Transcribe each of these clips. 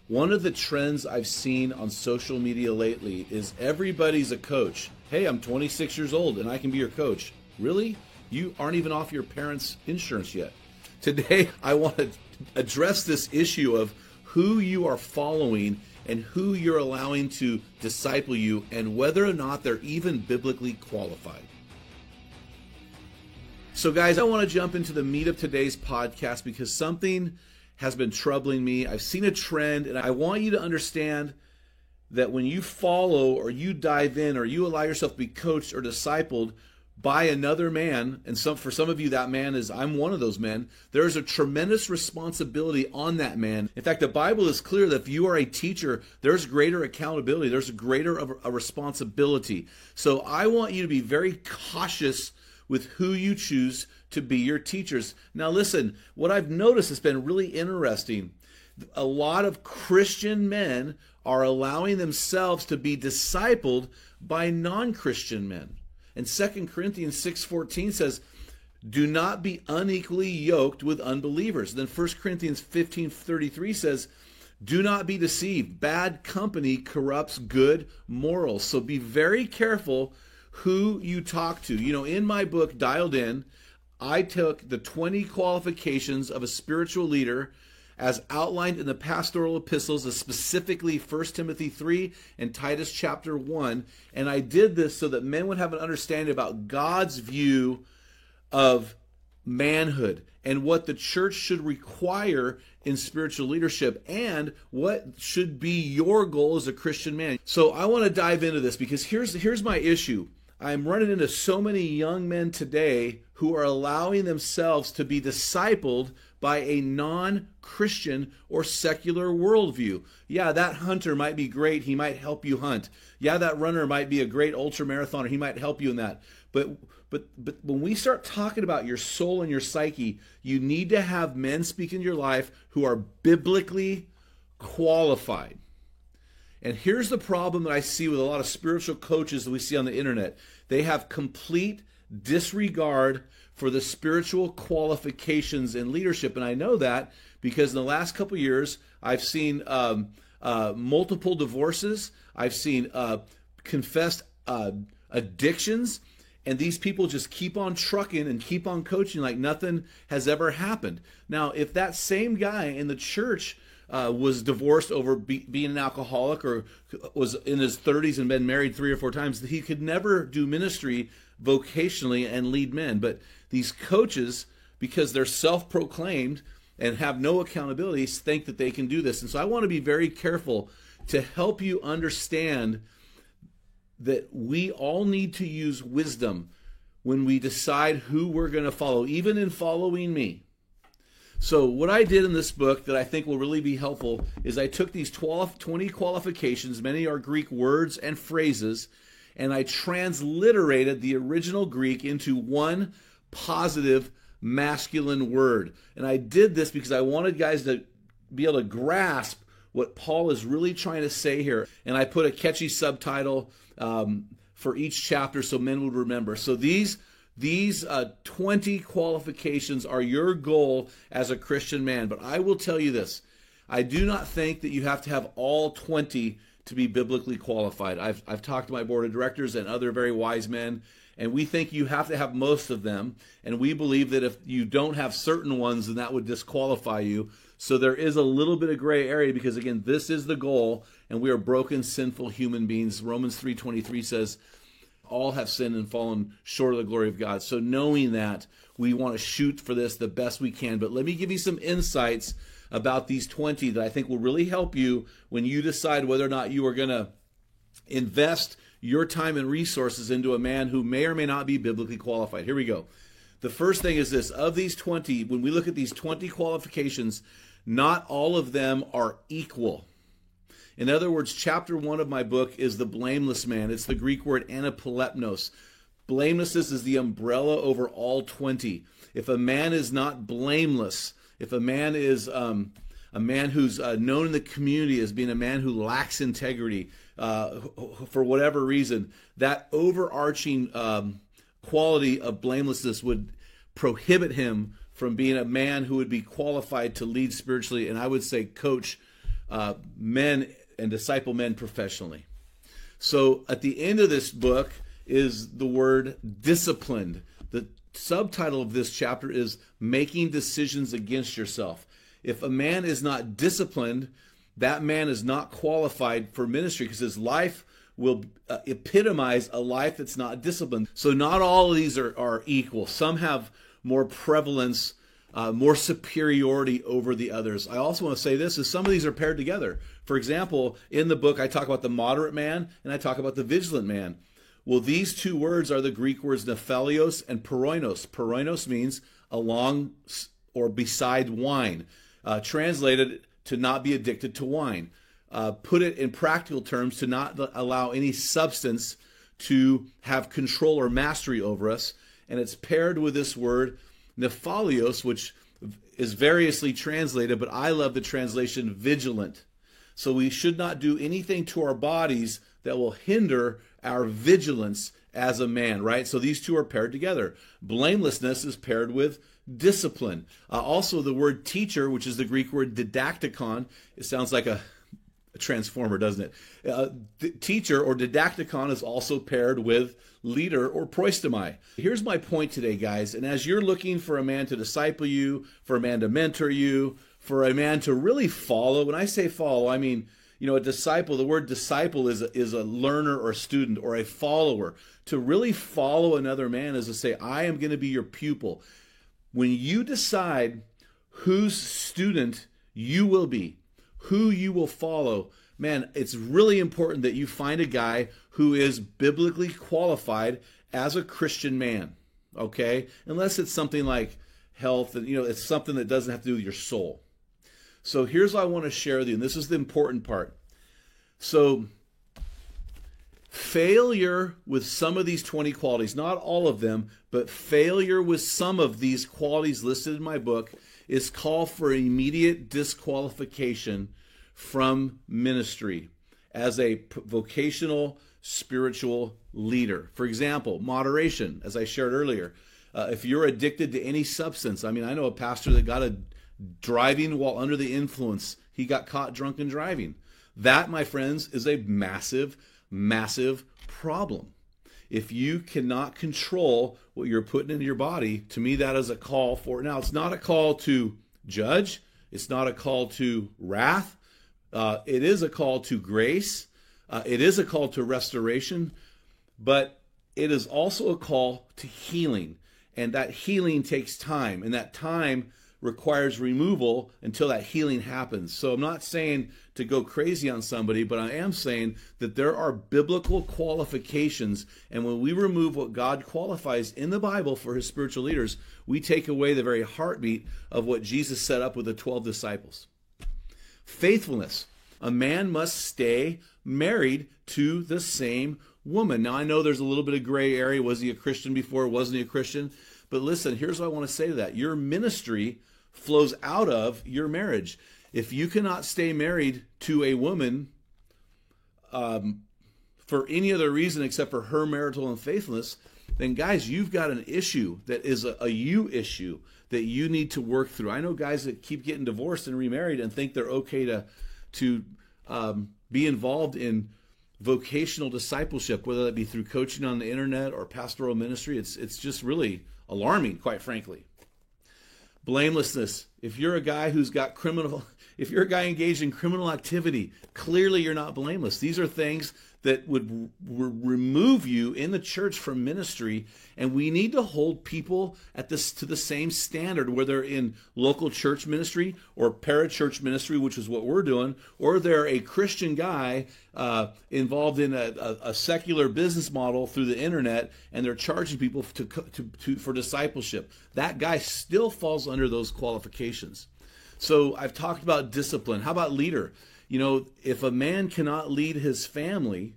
One of the trends I've seen on social media lately is everybody's a coach. Hey, I'm 26 years old and I can be your coach. Really? You aren't even off your parents' insurance yet. Today, I want to address this issue of who you are following and who you're allowing to disciple you and whether or not they're even biblically qualified. So guys, I want to jump into the meat of today's podcast because something has been troubling me. I've seen a trend, and I want you to understand that when you follow or you dive in or you allow yourself to be coached or discipled by another man, and for some of you that man is, I'm one of those men, there's a tremendous responsibility on that man. In fact, the Bible is clear that if you are a teacher, there's greater accountability, there's a greater of a responsibility. So I want you to be very cautious with who you choose to be your teachers. Now listen, what I've noticed has been really interesting. A lot of Christian men are allowing themselves to be discipled by non-Christian men. And 2 Corinthians 6:14 says, do not be unequally yoked with unbelievers. Then 1 Corinthians 15:33 says, do not be deceived. Bad company corrupts good morals. So be very careful who you talk to. You know, in my book, Dialed In, I took the 20 qualifications of a spiritual leader as outlined in the pastoral epistles, specifically 1 Timothy 3 and Titus chapter 1. And I did this so that men would have an understanding about God's view of manhood and what the church should require in spiritual leadership and what should be your goal as a Christian man. So I want to dive into this because here's my issue. I'm running into so many young men today who are allowing themselves to be discipled by a non-Christian or secular worldview. Yeah, that hunter might be great. He might help you hunt. Yeah, that runner might be a great ultramarathoner. He might help you in that. But when we start talking about your soul and your psyche, you need to have men speak in your life who are biblically qualified. And here's the problem that I see with a lot of spiritual coaches that we see on the internet. They have complete disregard for the spiritual qualifications in leadership. And I know that because in the last couple of years, I've seen multiple divorces. I've seen confessed addictions. And these people just keep on trucking and keep on coaching like nothing has ever happened. Now, if that same guy in the church was divorced over being an alcoholic or was in his 30s and been married 3 or 4 times, he could never do ministry vocationally and lead men. But these coaches, because they're self-proclaimed and have no accountability, think that they can do this. And so I want to be very careful to help you understand that we all need to use wisdom when we decide who we're going to follow, even in following me. So what I did in this book that I think will really be helpful is I took these 20 qualifications, many are Greek words and phrases, and I transliterated the original Greek into one positive masculine word. And I did this because I wanted guys to be able to grasp what Paul is really trying to say here. And I put a catchy subtitle for each chapter so men would remember. So these 20 qualifications are your goal as a Christian man. But I will tell you this. I do not think that you have to have all 20 to be biblically qualified. I've talked to my board of directors and other very wise men, and we think you have to have most of them. And we believe that if you don't have certain ones, then that would disqualify you. So there is a little bit of gray area because, again, this is the goal, and we are broken, sinful human beings. Romans 3:23 says, all have sinned and fallen short of the glory of God. So knowing that, we want to shoot for this the best we can. But let me give you some insights about these 20 that I think will really help you when you decide whether or not you are going to invest your time and resources into a man who may or may not be biblically qualified. Here we go. The first thing is this. Of these 20, when we look at these 20 qualifications, not all of them are equal. In other words, chapter 1 of my book is the blameless man. It's the Greek word anapolepnos. Blamelessness is the umbrella over all 20. If a man is not blameless, if a man is a man who's known in the community as being a man who lacks integrity for whatever reason, that overarching quality of blamelessness would prohibit him from being a man who would be qualified to lead spiritually, and I would say coach men and disciple men professionally. So at the end of this book is the word disciplined. The subtitle of this chapter is Making Decisions Against Yourself. If a man is not disciplined, that man is not qualified for ministry, because his life will epitomize a life that's not disciplined. So not all of these are equal. Some have more prevalence, more superiority over the others. I also want to say this, is some of these are paired together. For example, in the book, I talk about the moderate man and I talk about the vigilant man. Well, these two words are the Greek words nephalios and paroinos. Paroinos means along or beside wine. Translated to not be addicted to wine. Put it in practical terms, to not allow any substance to have control or mastery over us. And it's paired with this word nephalios, which is variously translated, but I love the translation vigilant. So we should not do anything to our bodies that will hinder our vigilance as a man, right? So these two are paired together. Blamelessness is paired with discipline. Also, the word teacher, which is the Greek word didaktikon, it sounds like a transformer, doesn't it? Teacher or didaktikon is also paired with leader or proistomai. Here's my point today, guys. And as you're looking for a man to disciple you, for a man to mentor you, for a man to really follow, when I say follow, I mean, a disciple, the word disciple is a learner or a student or a follower. To really follow another man is to say, I am going to be your pupil. When you decide whose student you will be, who you will follow, man, it's really important that you find a guy who is biblically qualified as a Christian man, okay? Unless it's something like health, and it's something that doesn't have to do with your soul. So here's what I want to share with you, and this is the important part. So failure with some of these 20 qualities, not all of them, but failure with some of these qualities listed in my book is call for immediate disqualification from ministry as a vocational spiritual leader. For example, moderation, as I shared earlier. If you're addicted to any substance, I know a pastor that got driving while under the influence. He got caught drunk and driving. That, my friends, is a massive, massive problem. If you cannot control what you're putting into your body, to me that is a call for, now it's not a call to judge, it's not a call to wrath, it is a call to grace, it is a call to restoration, but it is also a call to healing. And that healing takes time, and that time requires removal until that healing happens. So I'm not saying to go crazy on somebody, but I am saying that there are biblical qualifications, and when we remove what God qualifies in the Bible for his spiritual leaders, we take away the very heartbeat of what Jesus set up with the 12 disciples. Faithfulness. A man must stay married to the same woman. Now, I know there's a little bit of gray area. Was he a Christian before? Wasn't he a Christian? But listen, here's what I want to say to that. Your ministry flows out of your marriage. If you cannot stay married to a woman for any other reason except for her marital unfaithfulness, then guys, you've got an issue that is a you issue that you need to work through. I know guys that keep getting divorced and remarried and think they're okay to be involved in vocational discipleship, whether that be through coaching on the internet or pastoral ministry. It's just really alarming, quite frankly. Blamelessness. If you're a guy if you're a guy engaged in criminal activity, clearly you're not blameless. These are things that would remove you in the church from ministry, and we need to hold people to the same standard, whether in local church ministry or parachurch ministry, which is what we're doing, or they're a Christian guy involved in a secular business model through the internet, and they're charging people for discipleship. That guy still falls under those qualifications. So I've talked about discipline. How about leader? If a man cannot lead his family,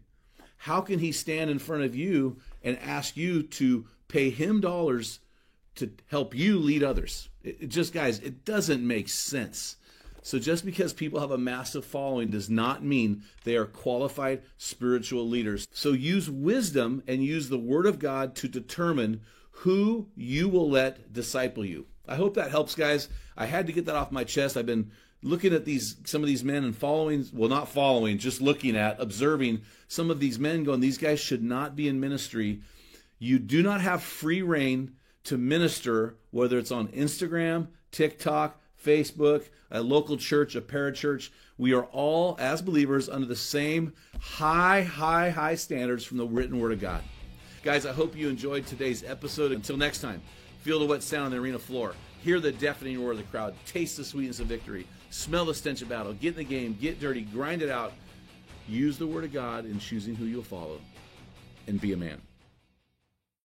how can he stand in front of you and ask you to pay him dollars to help you lead others? Guys, it doesn't make sense. So just because people have a massive following does not mean they are qualified spiritual leaders. So use wisdom and use the Word of God to determine who you will let disciple you. I hope that helps, guys. I had to get that off my chest. I've been looking at some of these men and not following, just looking at, observing some of these men going, these guys should not be in ministry. You do not have free reign to minister, whether it's on Instagram, TikTok, Facebook, a local church, a parachurch. We are all, as believers, under the same high standards from the written Word of God. Guys, I hope you enjoyed today's episode. Until next time, feel the wet sound on the arena floor. Hear the deafening roar of the crowd. Taste the sweetness of victory. Smell the stench of battle. Get in the game. Get dirty. Grind it out. Use the Word of God in choosing who you'll follow. And be a man.